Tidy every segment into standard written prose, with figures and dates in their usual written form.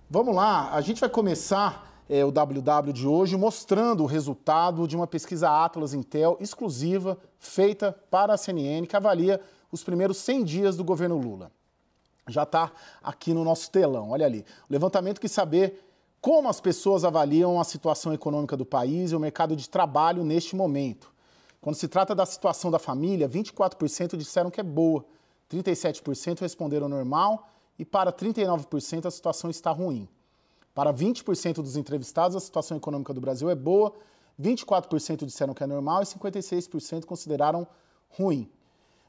Vamos lá, a gente vai começar o WW de hoje mostrando o resultado de uma pesquisa Atlas Intel exclusiva feita para a CNN que avalia os primeiros 100 dias do governo Lula. Já está aqui no nosso telão, olha ali. O levantamento quis saber como as pessoas avaliam a situação econômica do país e o mercado de trabalho neste momento. Quando se trata da situação da família, 24% disseram que é boa, 37% responderam normal e para 39% a situação está ruim. Para 20% dos entrevistados, a situação econômica do Brasil é boa, 24% disseram que é normal e 56% consideraram ruim.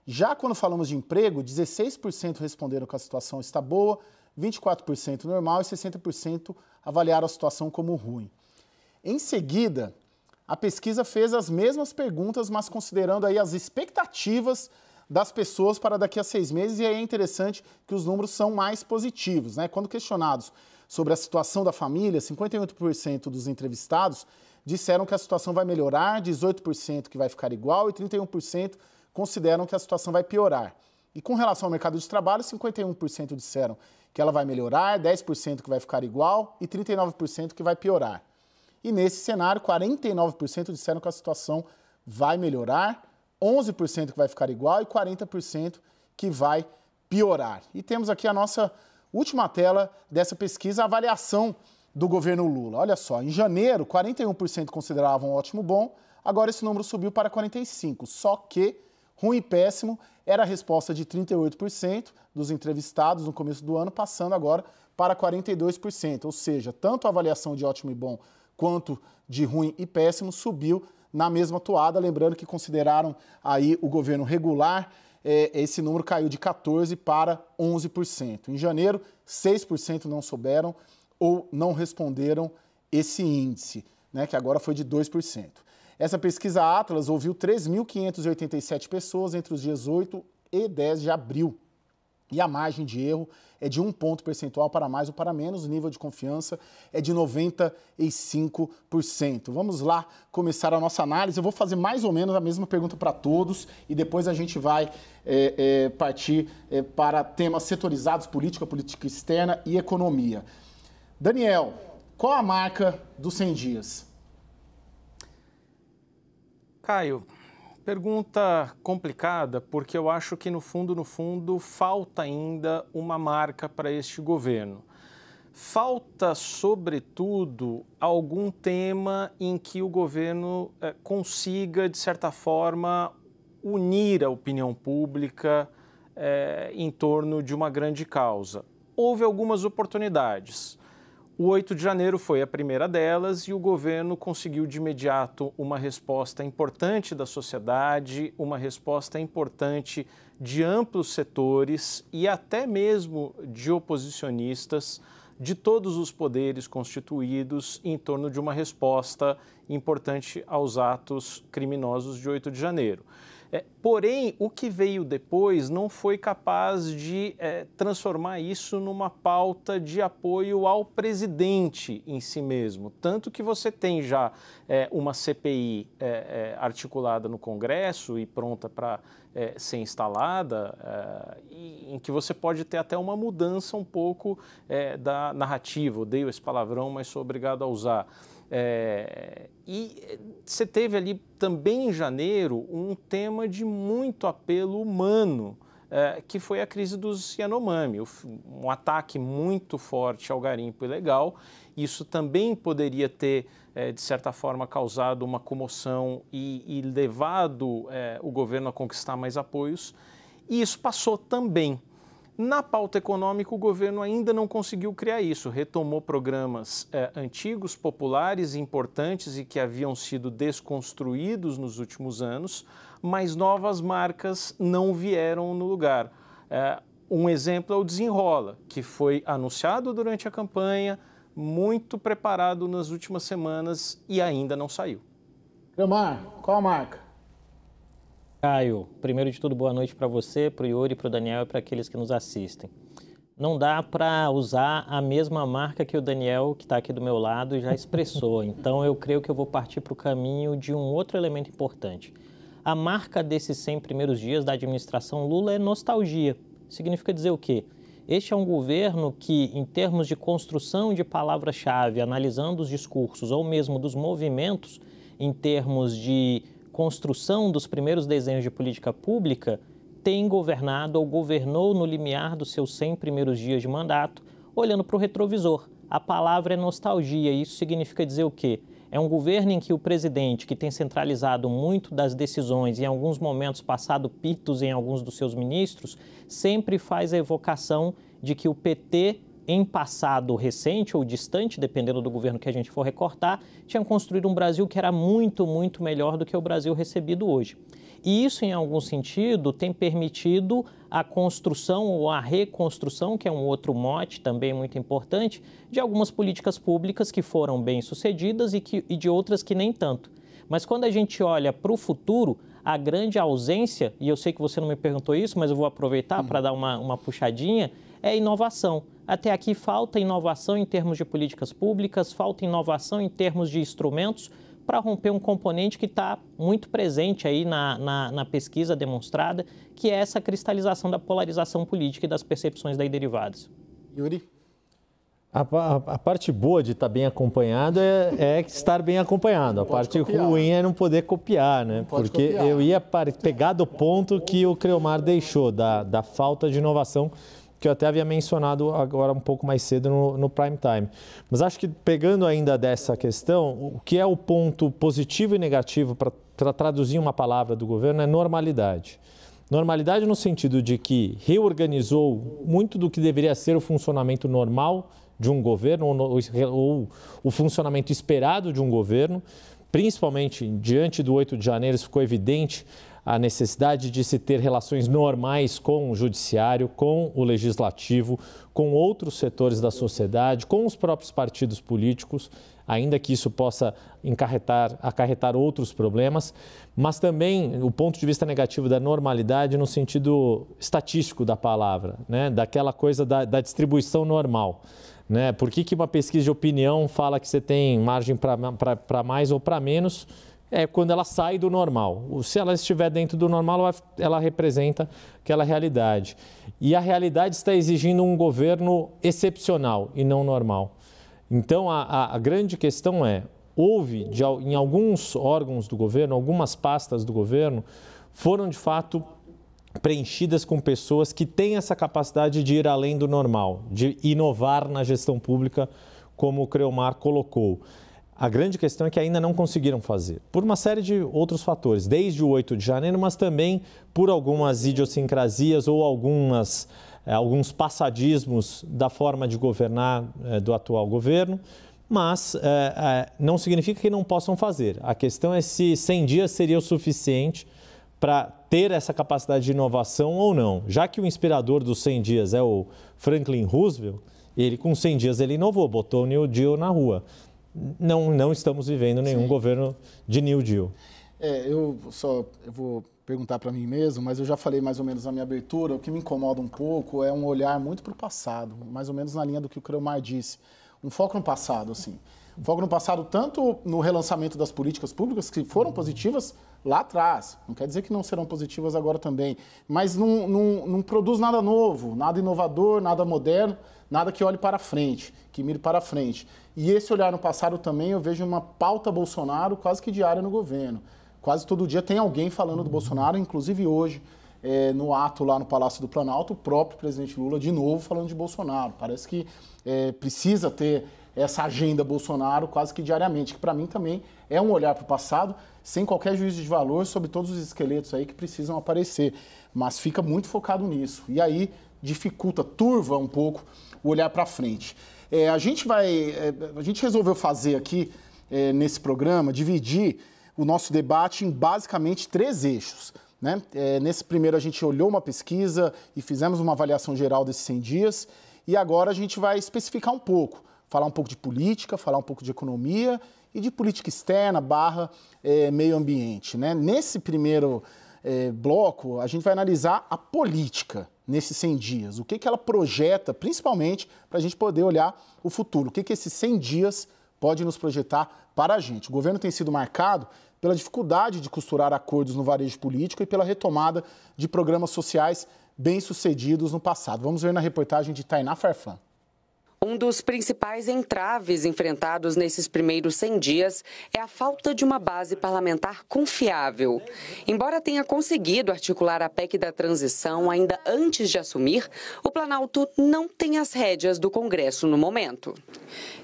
Já quando falamos de emprego, 16% responderam que a situação está boa, 24% normal e 60% avaliaram a situação como ruim. Em seguida, a pesquisa fez as mesmas perguntas, mas considerando aí as expectativas das pessoas para daqui a 6 meses, e aí é interessante que os números são mais positivos, né? Quando questionados sobre a situação da família, 58% dos entrevistados disseram que a situação vai melhorar, 18% que vai ficar igual e 31% consideram que a situação vai piorar. E com relação ao mercado de trabalho, 51% disseram que ela vai melhorar, 10% que vai ficar igual e 39% que vai piorar. E nesse cenário, 49% disseram que a situação vai melhorar, 11% que vai ficar igual e 40% que vai piorar. E temos aqui a nossa última tela dessa pesquisa, a avaliação do governo Lula. Olha só, em janeiro, 41% consideravam ótimo bom, agora esse número subiu para 45%, só que ruim e péssimo era a resposta de 38% dos entrevistados no começo do ano, passando agora para 42%, ou seja, tanto a avaliação de ótimo e bom quanto de ruim e péssimo subiu na mesma toada, lembrando que consideraram aí o governo regular, esse número caiu de 14% para 11%. Em janeiro, 6% não souberam ou não responderam esse índice, né, que agora foi de 2%. Essa pesquisa Atlas ouviu 3.587 pessoas entre os dias 8 e 10 de abril. E a margem de erro é de 1 ponto percentual para mais ou para menos, o nível de confiança é de 95%. Vamos lá começar a nossa análise. Eu vou fazer mais ou menos a mesma pergunta para todos e depois a gente vai partir para temas setorizados, política externa e economia. Daniel, qual a marca dos 100 dias? Caio, pergunta complicada, porque eu acho que no fundo, falta ainda uma marca para este governo. Falta, sobretudo, algum tema em que o governo consiga, de certa forma, unir a opinião pública em torno de uma grande causa. Houve algumas oportunidades. O 8 de janeiro foi a primeira delas e o governo conseguiu de imediato uma resposta importante da sociedade, uma resposta importante de amplos setores e até mesmo de oposicionistas de todos os poderes constituídos em torno de uma resposta importante aos atos criminosos de 8 de janeiro. Porém, o que veio depois não foi capaz de transformar isso numa pauta de apoio ao presidente em si mesmo. Tanto que você tem já uma CPI articulada no Congresso e pronta para ser instalada, em que você pode ter até uma mudança um pouco da narrativa. Odeio esse palavrão, mas sou obrigado a usar. E você teve ali também em janeiro um tema de muito apelo humano, que foi a crise dos Yanomami, um ataque muito forte ao garimpo ilegal. Isso também poderia ter, de certa forma, causado uma comoção e levado o governo a conquistar mais apoios. E isso passou também. Na pauta econômica, o governo ainda não conseguiu criar isso. Retomou programas antigos, populares, importantes e que haviam sido desconstruídos nos últimos anos, mas novas marcas não vieram no lugar. Um exemplo é o Desenrola, que foi anunciado durante a campanha, muito preparado nas últimas semanas e ainda não saiu. Leomar, qual a marca? Caio, primeiro de tudo, boa noite para você, para o Yuri, para o Daniel e para aqueles que nos assistem. Não dá para usar a mesma marca que o Daniel, que está aqui do meu lado, já expressou. Então, eu creio que eu vou partir para o caminho de um outro elemento importante. A marca desses 100 primeiros dias da administração Lula é nostalgia. Significa dizer o quê? Este é um governo que, em termos de construção de palavra-chave, analisando os discursos ou mesmo dos movimentos, em termos de construção dos primeiros desenhos de política pública, tem governado ou governou no limiar dos seus 100 primeiros dias de mandato, olhando para o retrovisor. A palavra é nostalgia, e isso significa dizer o quê? É um governo em que o presidente, que tem centralizado muito das decisões e em alguns momentos passado pitos em alguns dos seus ministros, sempre faz a evocação de que o PT, em passado recente ou distante, dependendo do governo que a gente for recortar, tinha construído um Brasil que era muito, muito melhor do que o Brasil recebido hoje. E isso, em algum sentido, tem permitido a construção ou a reconstrução, que é um outro mote também muito importante, de algumas políticas públicas que foram bem-sucedidas e de outras que nem tanto. Mas quando a gente olha para o futuro, a grande ausência, e eu sei que você não me perguntou isso, mas eu vou aproveitar para dar uma puxadinha, é inovação. Até aqui falta inovação em termos de políticas públicas, falta inovação em termos de instrumentos, para romper um componente que está muito presente aí na pesquisa demonstrada, que é essa cristalização da polarização política e das percepções daí derivadas. Yuri? A parte boa de estar bem acompanhado é estar bem acompanhado. A parte ruim é não poder copiar, né? Porque eu ia pegar do ponto que o Creomar deixou, da falta de inovação, que eu até havia mencionado agora um pouco mais cedo no prime time. Mas acho que pegando ainda dessa questão, o que é o ponto positivo e negativo para traduzir uma palavra do governo é normalidade. Normalidade no sentido de que reorganizou muito do que deveria ser o funcionamento normal de um governo ou o funcionamento esperado de um governo, principalmente diante do 8 de janeiro, isso ficou evidente a necessidade de se ter relações normais com o judiciário, com o legislativo, com outros setores da sociedade, com os próprios partidos políticos, ainda que isso possa acarretar outros problemas, mas também o ponto de vista negativo da normalidade no sentido estatístico da palavra, né? Daquela coisa da distribuição normal. Né? Por que uma pesquisa de opinião fala que você tem margem para mais ou para menos? É quando ela sai do normal. Se ela estiver dentro do normal, ela representa aquela realidade. E a realidade está exigindo um governo excepcional e não normal. Então, a grande questão houve, em alguns órgãos do governo, algumas pastas do governo, foram de fato preenchidas com pessoas que têm essa capacidade de ir além do normal, de inovar na gestão pública, como o Creomar colocou. A grande questão é que ainda não conseguiram fazer, por uma série de outros fatores, desde o 8 de janeiro, mas também por algumas idiosincrasias ou alguns passadismos da forma de governar do atual governo, mas não significa que não possam fazer. A questão é se 100 dias seria o suficiente para ter essa capacidade de inovação ou não. Já que o inspirador dos 100 dias é o Franklin Roosevelt, ele com 100 dias ele inovou, botou o New Deal na rua. Não estamos vivendo nenhum governo de New Deal. Eu vou perguntar para mim mesmo, mas eu já falei mais ou menos na minha abertura, o que me incomoda um pouco é um olhar muito para o passado, mais ou menos na linha do que o Creomar disse. Um foco no passado, assim. Um foco no passado tanto no relançamento das políticas públicas, que foram positivas lá atrás, não quer dizer que não serão positivas agora também, mas não produz nada novo, nada inovador, nada moderno, nada que olhe para frente, que mire para frente. E esse olhar no passado também, eu vejo uma pauta Bolsonaro quase que diária no governo. Quase todo dia tem alguém falando do Bolsonaro, inclusive hoje, no ato lá no Palácio do Planalto, o próprio presidente Lula de novo falando de Bolsonaro. Parece que precisa ter essa agenda Bolsonaro quase que diariamente, que para mim também é um olhar para o passado, sem qualquer juízo de valor sobre todos os esqueletos aí que precisam aparecer. Mas fica muito focado nisso. E aí dificulta, turva um pouco o olhar para frente. A gente resolveu fazer aqui, nesse programa, dividir o nosso debate em basicamente 3 eixos. Né? Nesse primeiro a gente olhou uma pesquisa e fizemos uma avaliação geral desses 100 dias e agora a gente vai especificar um pouco, falar um pouco de política, falar um pouco de economia e de política externa / meio ambiente. Né? Nesse primeiro bloco, a gente vai analisar a política nesses 100 dias. O que ela projeta, principalmente, para a gente poder olhar o futuro. O que esses 100 dias pode nos projetar para a gente. O governo tem sido marcado pela dificuldade de costurar acordos no varejo político e pela retomada de programas sociais bem-sucedidos no passado. Vamos ver na reportagem de Tainá Farfan. Um dos principais entraves enfrentados nesses primeiros 100 dias é a falta de uma base parlamentar confiável. Embora tenha conseguido articular a PEC da transição ainda antes de assumir, o Planalto não tem as rédeas do Congresso no momento.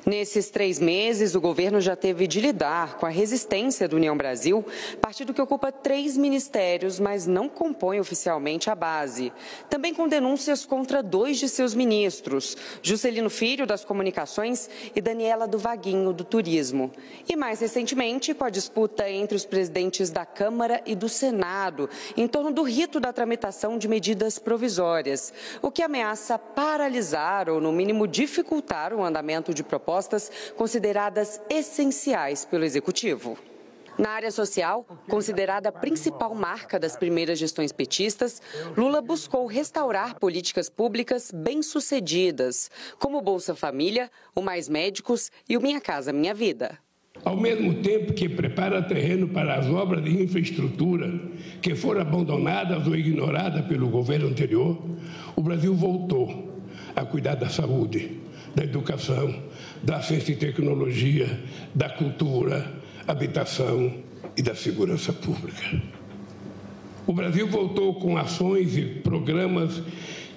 Nesses 3 meses, o governo já teve de lidar com a resistência do União Brasil, partido que ocupa 3 ministérios, mas não compõe oficialmente a base. Também com denúncias contra 2 de seus ministros, Juscelino Filho, das Comunicações, e Daniela do Vaguinho, do Turismo. E mais recentemente, com a disputa entre os presidentes da Câmara e do Senado, em torno do rito da tramitação de medidas provisórias, o que ameaça paralisar ou, no mínimo, dificultar o andamento de propostas consideradas essenciais pelo Executivo. Na área social, considerada a principal marca das primeiras gestões petistas, Lula buscou restaurar políticas públicas bem-sucedidas, como o Bolsa Família, o Mais Médicos e o Minha Casa Minha Vida. Ao mesmo tempo que prepara terreno para as obras de infraestrutura que foram abandonadas ou ignoradas pelo governo anterior, o Brasil voltou a cuidar da saúde, da educação, da ciência e tecnologia, da cultura, habitação e da segurança pública. O Brasil voltou com ações e programas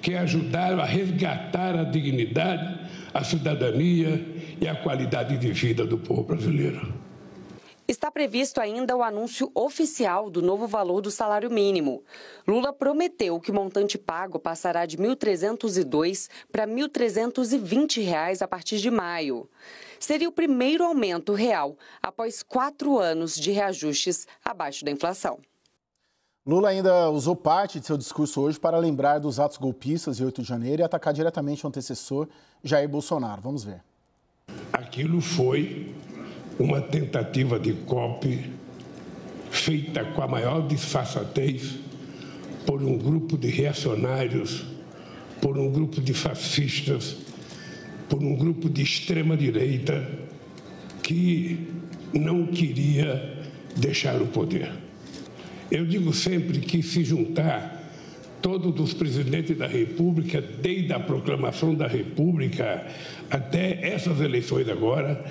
que ajudaram a resgatar a dignidade, a cidadania e a qualidade de vida do povo brasileiro. Está previsto ainda o anúncio oficial do novo valor do salário mínimo. Lula prometeu que o montante pago passará de R$ 1.302 para R$ 1.320 a partir de maio. Seria o primeiro aumento real após 4 anos de reajustes abaixo da inflação. Lula ainda usou parte de seu discurso hoje para lembrar dos atos golpistas de 8 de janeiro e atacar diretamente o antecessor Jair Bolsonaro. Vamos ver. Aquilo foi uma tentativa de golpe feita com a maior disfarçatez por um grupo de reacionários, por um grupo de fascistas, por um grupo de extrema-direita que não queria deixar o poder. Eu digo sempre que se juntar todos os presidentes da República, desde a proclamação da República até essas eleições agora,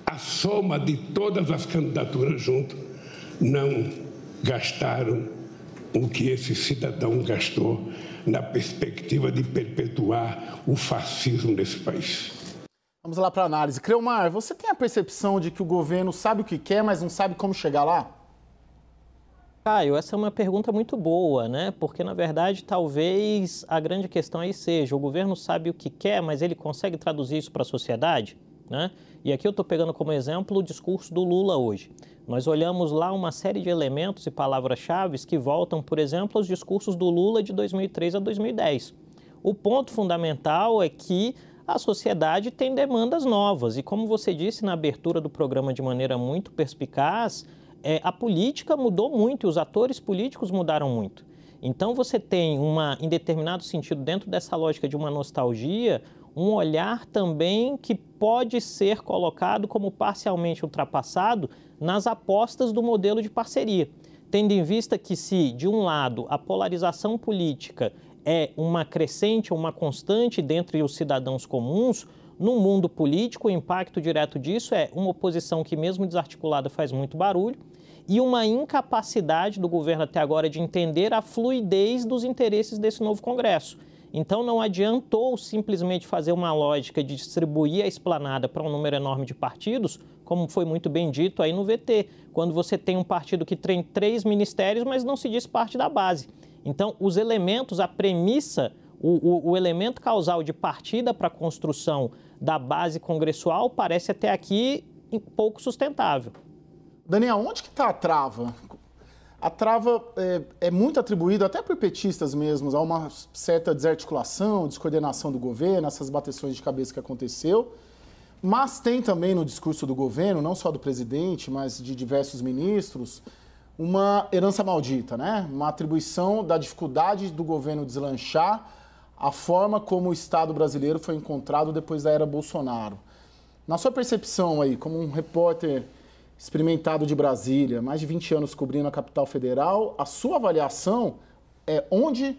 a soma de todas as candidaturas junto não gastaram o que esse cidadão gastou na perspectiva de perpetuar o fascismo nesse país. Vamos lá para a análise. Creomar, você tem a percepção de que o governo sabe o que quer, mas não sabe como chegar lá? Caio, essa é uma pergunta muito boa, né? Porque, na verdade, talvez a grande questão aí seja, o governo sabe o que quer, mas ele consegue traduzir isso para a sociedade? Né? E aqui eu estou pegando como exemplo o discurso do Lula hoje. Nós olhamos lá uma série de elementos e palavras-chave que voltam, por exemplo, aos discursos do Lula de 2003 a 2010. O ponto fundamental é que a sociedade tem demandas novas e, como você disse na abertura do programa de maneira muito perspicaz, a política mudou muito e os atores políticos mudaram muito. Então você tem em determinado sentido, dentro dessa lógica de uma nostalgia, um olhar também que pode ser colocado como parcialmente ultrapassado nas apostas do modelo de parceria. Tendo em vista que se, de um lado, a polarização política é uma crescente, uma constante dentre os cidadãos comuns, no mundo político o impacto direto disso é uma oposição que, mesmo desarticulada, faz muito barulho e uma incapacidade do governo até agora de entender a fluidez dos interesses desse novo Congresso. Então, não adiantou simplesmente fazer uma lógica de distribuir a esplanada para um número enorme de partidos, como foi muito bem dito aí no VT, quando você tem um partido que tem 3 ministérios, mas não se diz parte da base. Então, os elementos, a premissa, o elemento causal de partida para a construção da base congressual parece até aqui pouco sustentável. Daniel, onde que está a trava? A trava é muito atribuída, até por petistas mesmos, a uma certa desarticulação, descoordenação do governo, essas bateções de cabeça que aconteceu. Mas tem também no discurso do governo, não só do presidente, mas de diversos ministros, uma herança maldita, né? Uma atribuição da dificuldade do governo deslanchar a forma como o Estado brasileiro foi encontrado depois da era Bolsonaro. Na sua percepção aí, como um repórter experimentado de Brasília, mais de 20 anos cobrindo a capital federal, a sua avaliação é onde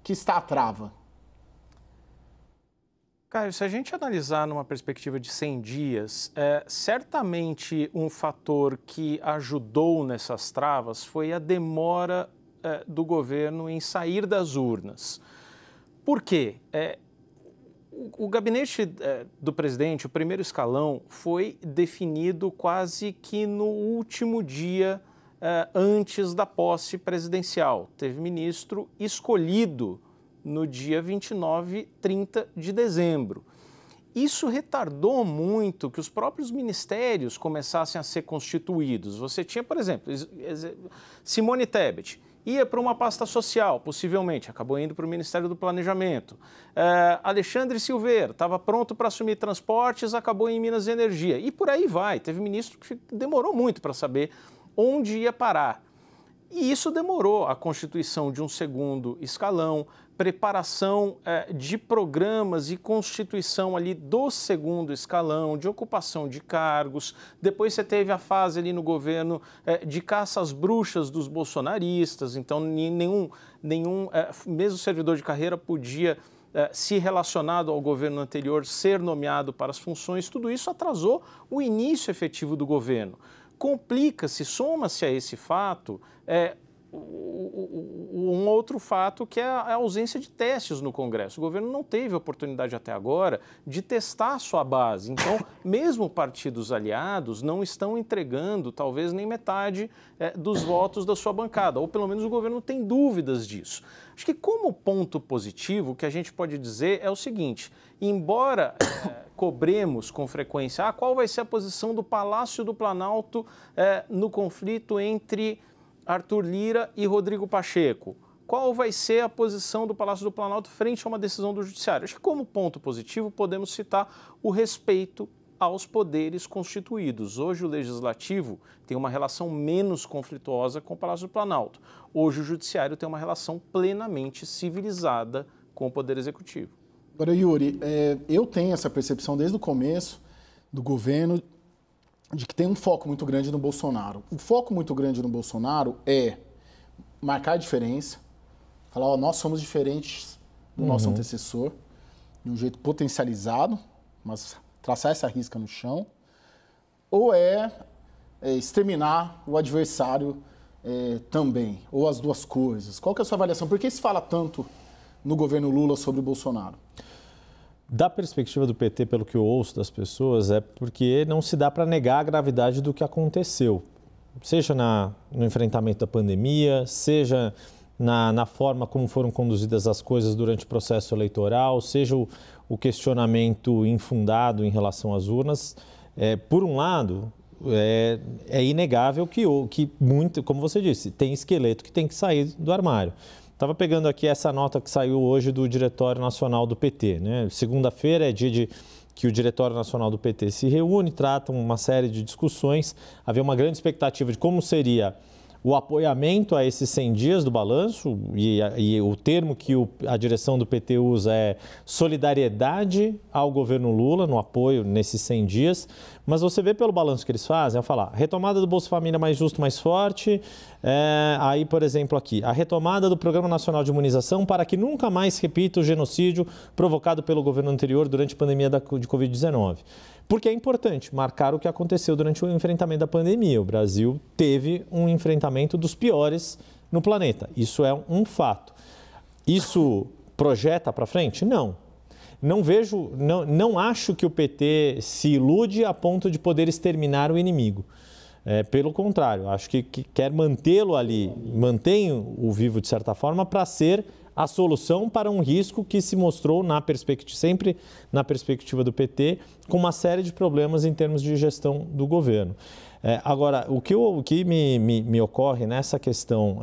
que está a trava? Caio, se a gente analisar numa perspectiva de 100 dias, certamente um fator que ajudou nessas travas foi a demora do governo em sair das urnas. Por quê? O gabinete do presidente, o primeiro escalão, foi definido quase que no último dia antes da posse presidencial. Teve ministro escolhido no dia 29, 30 de dezembro. Isso retardou muito que os próprios ministérios começassem a ser constituídos. Você tinha, por exemplo, Simone Tebet, ia para uma pasta social, possivelmente, acabou indo para o Ministério do Planejamento. Alexandre Silveira estava pronto para assumir transportes, acabou em Minas e Energia. E por aí vai. Teve ministro que demorou muito para saber onde ia parar. E isso demorou a constituição de um segundo escalão, preparação de programas e constituição ali do segundo escalão, de ocupação de cargos. Depois você teve a fase ali no governo de caça às bruxas dos bolsonaristas, então nenhum mesmo servidor de carreira podia, se relacionado ao governo anterior, ser nomeado para as funções. Tudo isso atrasou o início efetivo do governo. Complica-se, soma-se a esse fato um outro fato, que é a ausência de testes no Congresso. O governo não teve oportunidade até agora de testar a sua base. Então, mesmo partidos aliados não estão entregando talvez nem metade dos votos da sua bancada, ou pelo menos o governo tem dúvidas disso. Acho que como ponto positivo, o que a gente pode dizer é o seguinte: embora cobremos com frequência qual vai ser a posição do Palácio do Planalto no conflito entre Arthur Lira e Rodrigo Pacheco, qual vai ser a posição do Palácio do Planalto frente a uma decisão do Judiciário? Acho que como ponto positivo podemos citar o respeito aos poderes constituídos. Hoje o Legislativo tem uma relação menos conflituosa com o Palácio do Planalto. Hoje o Judiciário tem uma relação plenamente civilizada com o Poder Executivo. Agora, Yuri, eu tenho essa percepção desde o começo do governo de que tem um foco muito grande no Bolsonaro. O foco muito grande no Bolsonaro é marcar a diferença, falar, nós somos diferentes do nosso antecessor, de um jeito potencializado, mas traçar essa risca no chão, ou exterminar o adversário também, ou as duas coisas. Qual que é a sua avaliação? Por que se fala tanto no governo Lula sobre o Bolsonaro? Da perspectiva do PT, pelo que eu ouço das pessoas, é porque não se dá para negar a gravidade do que aconteceu. Seja no enfrentamento da pandemia, seja na forma como foram conduzidas as coisas durante o processo eleitoral, seja o questionamento infundado em relação às urnas. Por um lado, é inegável que muito, como você disse, tem esqueleto que tem que sair do armário. Estava pegando aqui essa nota que saiu hoje do Diretório Nacional do PT, né? Segunda-feira é dia que o Diretório Nacional do PT se reúne, trata uma série de discussões. Havia uma grande expectativa de como seria o apoiamento a esses 100 dias do balanço, e o termo que a direção do PT usa é solidariedade ao governo Lula no apoio nesses 100 dias. Mas você vê pelo balanço que eles fazem, falar retomada do Bolsa Família mais justo, mais forte, aí, por exemplo, aqui, a retomada do Programa Nacional de Imunização para que nunca mais repita o genocídio provocado pelo governo anterior durante a pandemia de Covid-19. Porque é importante marcar o que aconteceu durante o enfrentamento da pandemia. O Brasil teve um enfrentamento dos piores no planeta. Isso é um fato. Isso projeta para frente? Não. Não acho que o PT se ilude a ponto de poder exterminar o inimigo. Pelo contrário, acho que quer mantê-lo ali, mantém o vivo de certa forma para ser a solução para um risco que se mostrou sempre na perspectiva do PT, com uma série de problemas em termos de gestão do governo. Agora, o que me ocorre nessa questão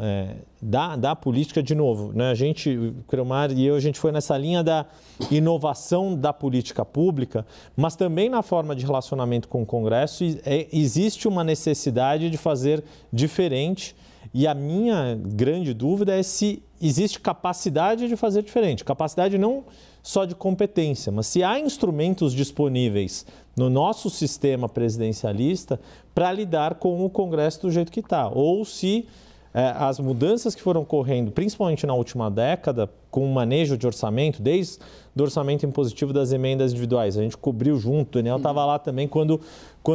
da política, de novo, né? O Creomar e eu, a gente foi nessa linha da inovação da política pública, mas também na forma de relacionamento com o Congresso existe uma necessidade de fazer diferente. E a minha grande dúvida é se existe capacidade de fazer diferente. Capacidade não só de competência, mas se há instrumentos disponíveis no nosso sistema presidencialista para lidar com o Congresso do jeito que está. Ou se as mudanças que foram ocorrendo, principalmente na última década, com o manejo de orçamento, desde o orçamento impositivo das emendas individuais. A gente cobriu junto, o Daniel estava lá também quando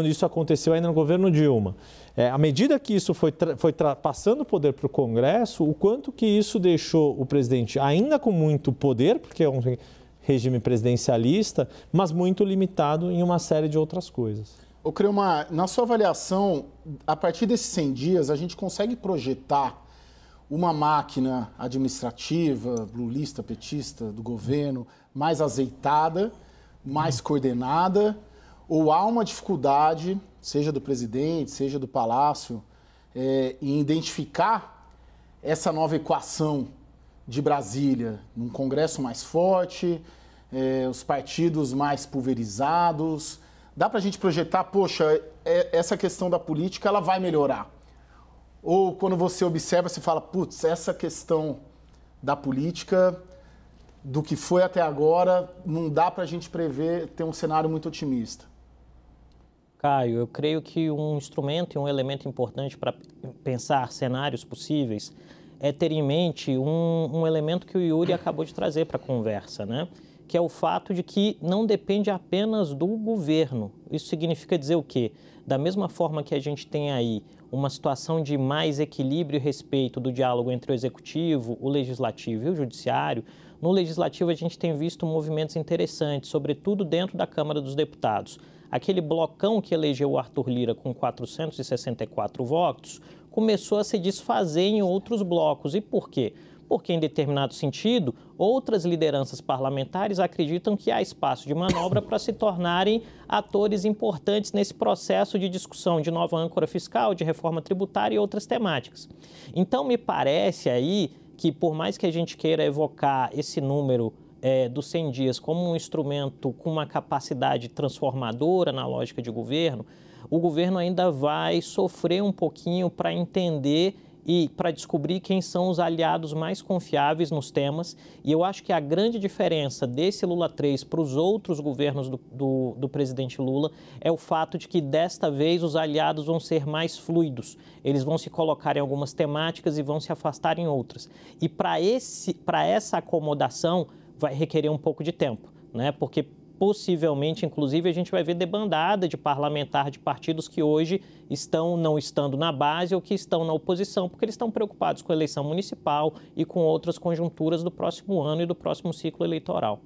isso aconteceu ainda no governo Dilma. À medida que isso foi passando o poder para o Congresso, o quanto que isso deixou o presidente ainda com muito poder, porque é um regime presidencialista, mas muito limitado em uma série de outras coisas. Ô, Creomar, na sua avaliação, a partir desses 100 dias, a gente consegue projetar uma máquina administrativa, lulista, petista, do governo, mais azeitada, mais coordenada, ou há uma dificuldade, seja do presidente, seja do Palácio, em identificar essa nova equação de Brasília, num Congresso mais forte, os partidos mais pulverizados? Dá para a gente projetar, poxa, essa questão da política ela vai melhorar? Ou quando você observa, você fala, putz, essa questão da política, do que foi até agora, não dá para a gente prever, ter um cenário muito otimista? Caio, eu creio que um instrumento e um elemento importante para pensar cenários possíveis é ter em mente um elemento que o Yuri acabou de trazer para a conversa, né? Que é o fato de que não depende apenas do governo. Isso significa dizer o quê? Da mesma forma que a gente tem aí uma situação de mais equilíbrio e respeito do diálogo entre o executivo, o legislativo e o judiciário, no legislativo a gente tem visto movimentos interessantes, sobretudo dentro da Câmara dos Deputados. Aquele blocão que elegeu o Arthur Lira com 464 votos começou a se desfazer em outros blocos. E por quê? Porque, em determinado sentido, outras lideranças parlamentares acreditam que há espaço de manobra para se tornarem atores importantes nesse processo de discussão de nova âncora fiscal, de reforma tributária e outras temáticas. Então, me parece aí que, por mais que a gente queira evocar esse número dos 100 dias como um instrumento com uma capacidade transformadora na lógica de governo, o governo ainda vai sofrer um pouquinho para entender e para descobrir quem são os aliados mais confiáveis nos temas. E eu acho que a grande diferença desse Lula 3 para os outros governos do presidente Lula é o fato de que, desta vez, os aliados vão ser mais fluidos. Eles vão se colocar em algumas temáticas e vão se afastar em outras. E para essa acomodação vai requerer um pouco de tempo, né? Porque possivelmente, inclusive, a gente vai ver debandada de parlamentar de partidos que hoje não estando na base ou que estão na oposição, porque eles estão preocupados com a eleição municipal e com outras conjunturas do próximo ano e do próximo ciclo eleitoral.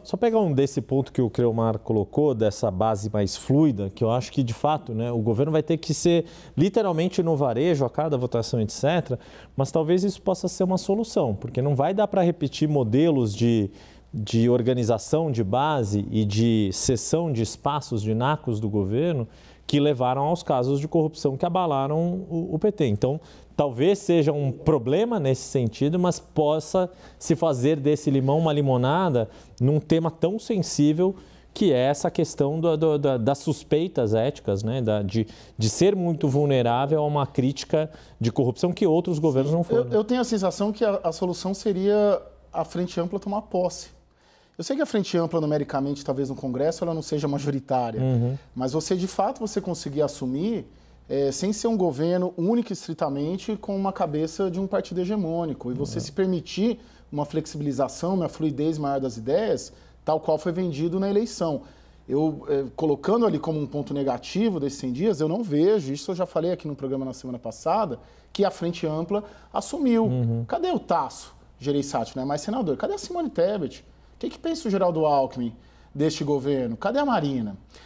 Só pegar desse ponto que o Creomar colocou, dessa base mais fluida, que eu acho que, de fato, né, o governo vai ter que ser literalmente no varejo a cada votação, etc., mas talvez isso possa ser uma solução, porque não vai dar para repetir modelos de organização de base e de cessão de espaços de nacos do governo que levaram aos casos de corrupção que abalaram o PT. Então, talvez seja um problema nesse sentido, mas possa se fazer desse limão uma limonada num tema tão sensível que é essa questão das suspeitas éticas, né? de ser muito vulnerável a uma crítica de corrupção que outros governos não foram. Eu tenho a sensação que a solução seria a Frente Ampla tomar posse. Eu sei que a Frente Ampla, numericamente, talvez no Congresso, ela não seja majoritária, mas de fato, você conseguir assumir sem ser um governo único e estritamente com uma cabeça de um partido hegemônico, e você se permitir uma flexibilização, uma fluidez maior das ideias, tal qual foi vendido na eleição. Colocando ali como um ponto negativo desses 100 dias, eu não vejo, isso eu já falei aqui no programa na semana passada, que a Frente Ampla assumiu. Cadê o Tasso Gereissati, não é mais senador? Cadê a Simone Tebet? O que pensa o Geraldo Alckmin deste governo? Cadê a Marina?